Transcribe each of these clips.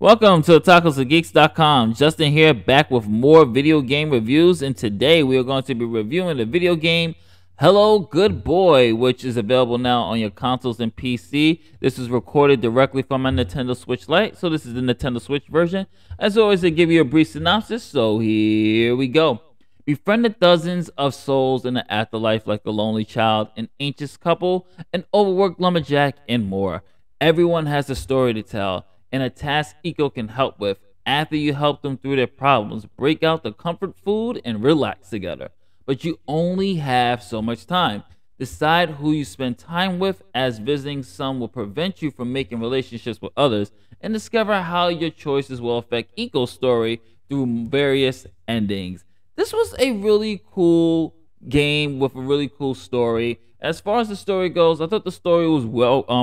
Welcome to TacosandGeeks.com. Justin here, back with more video game reviews, and today we are going to be reviewing the video game Hello Goodboy, which is available now on your consoles and PC. This is recorded directly from my Nintendo Switch Lite, so this is the Nintendo Switch version. As always, I give you a brief synopsis, so here we go. Befriended dozens of souls in the afterlife like a lonely child, an anxious couple, an overworked lumberjack, and more. Everyone has a story to tell, and a task Eco can help with. After you help them through their problems, break out the comfort food and relax together. But you only have so much time. Decide who you spend time with, as visiting some will prevent you from making relationships with others, and discover how your choices will affect Eco's story through various endings. This was a really cool game with a really cool story. As far as the story goes, I thought the story was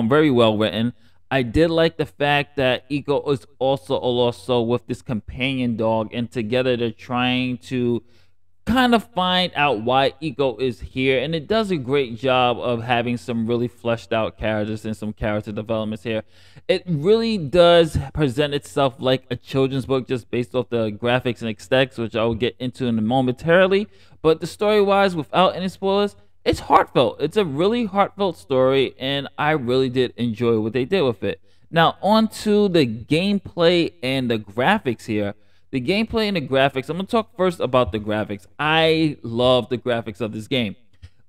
very well written. I did like the fact that Eco is also a lost soul with this companion dog, and together they're trying to kind of find out why Eco is here, and it does a great job of having some really fleshed out characters and some character developments here. It really does present itself like a children's book just based off the graphics and aesthetics, which I will get into in a momentarily, but the story wise, without any spoilers, it's heartfelt. It's a really heartfelt story, and I really did enjoy what they did with it. Now, on to the gameplay and the graphics here. The gameplay and the graphics, I'm going to talk first about the graphics. I love the graphics of this game.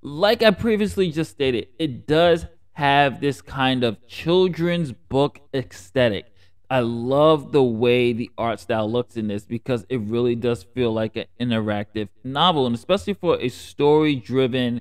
Like I previously just stated, it does have this kind of children's book aesthetic. I love the way the art style looks in this because it really does feel like an interactive novel, and especially for a story-driven,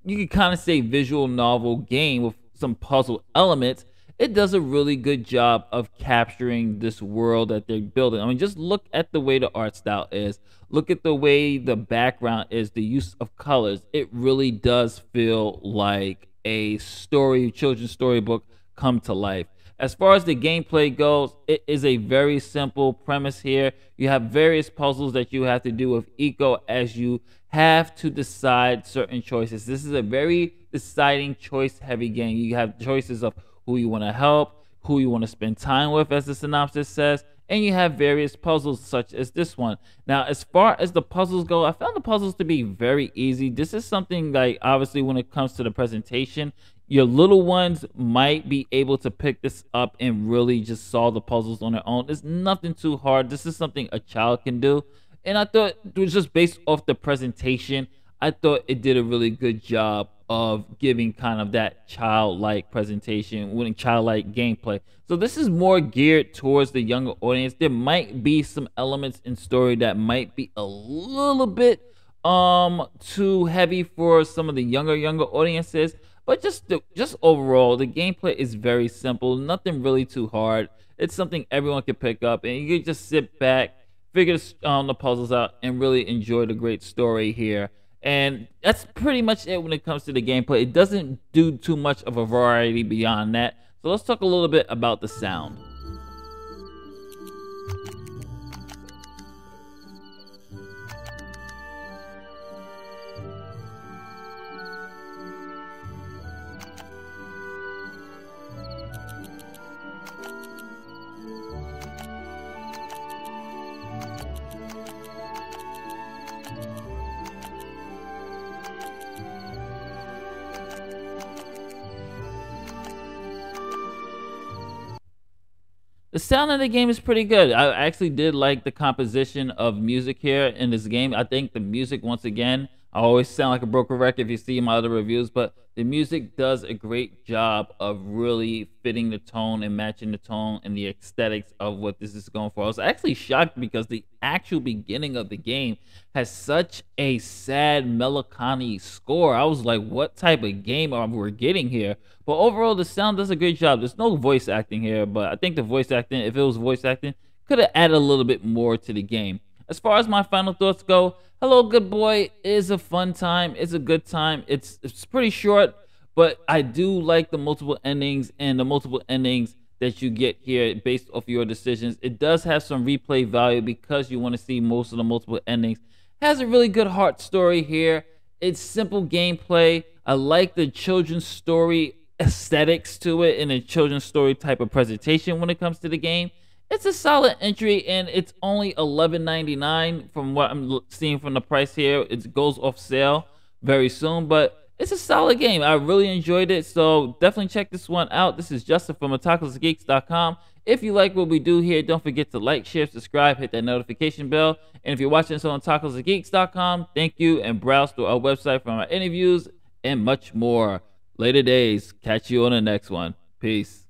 you could kind of say visual novel game with some puzzle elements. It does a really good job of capturing this world that they're building. I mean, just look at the way the art style is. Look at the way the background is, the use of colors. It really does feel like a children's storybook come to life. As far as the gameplay goes, it is a very simple premise here. You have various puzzles that you have to do with Eco as you have to decide certain choices. This is a very deciding, choice heavy game. You have choices of who you want to help, who you want to spend time with, as the synopsis says, and you have various puzzles such as this one. Now, as far as the puzzles go, I found the puzzles to be very easy. This is something like, obviously, when it comes to the presentation, your little ones might be able to pick this up and really just solve the puzzles on their own. It's nothing too hard. This is something a child can do, and I thought it was just based off the presentation. I thought it did a really good job of giving kind of that childlike presentation, winning childlike gameplay. So this is more geared towards the younger audience. There might be some elements in story that might be a little bit too heavy for some of the younger audiences, but just overall, the gameplay is very simple, nothing really too hard. It's something everyone can pick up, and you can just sit back, figure the puzzles out, and really enjoy the great story here. And that's pretty much it when it comes to the gameplay. It doesn't do too much of a variety beyond that. So let's talk a little bit about the sound. The sound of the game is pretty good. I actually did like the composition of music here in this game. I think the music, once again, I always sound like a broken record if you see my other reviews, but the music does a great job of really fitting the tone and matching the tone and the aesthetics of what this is going for. I was actually shocked because the actual beginning of the game has such a sad, melancholy score. I was like, what type of game are we getting here? But overall, the sound does a great job. There's no voice acting here, but I think the voice acting, if it was voice acting, could have added a little bit more to the game. As far as my final thoughts go, Hello Goodboy is a fun time. It's a good time. It's pretty short, but I do like the multiple endings and the multiple endings that you get here based off your decisions. It does have some replay value because you want to see most of the multiple endings. Has a really good heart story here. It's simple gameplay. I like the children's story aesthetics to it and a children's story type of presentation when it comes to the game. It's a solid entry, and it's only $11.99 from what I'm seeing from the price here. It goes off sale very soon, but it's a solid game. I really enjoyed it, so definitely check this one out. This is Justin from untitled.geeks.com. If you like what we do here, don't forget to like, share, subscribe, hit that notification bell. And if you're watching this on untitled.geeks.com, thank you, and browse through our website for our interviews and much more. Later days. Catch you on the next one. Peace.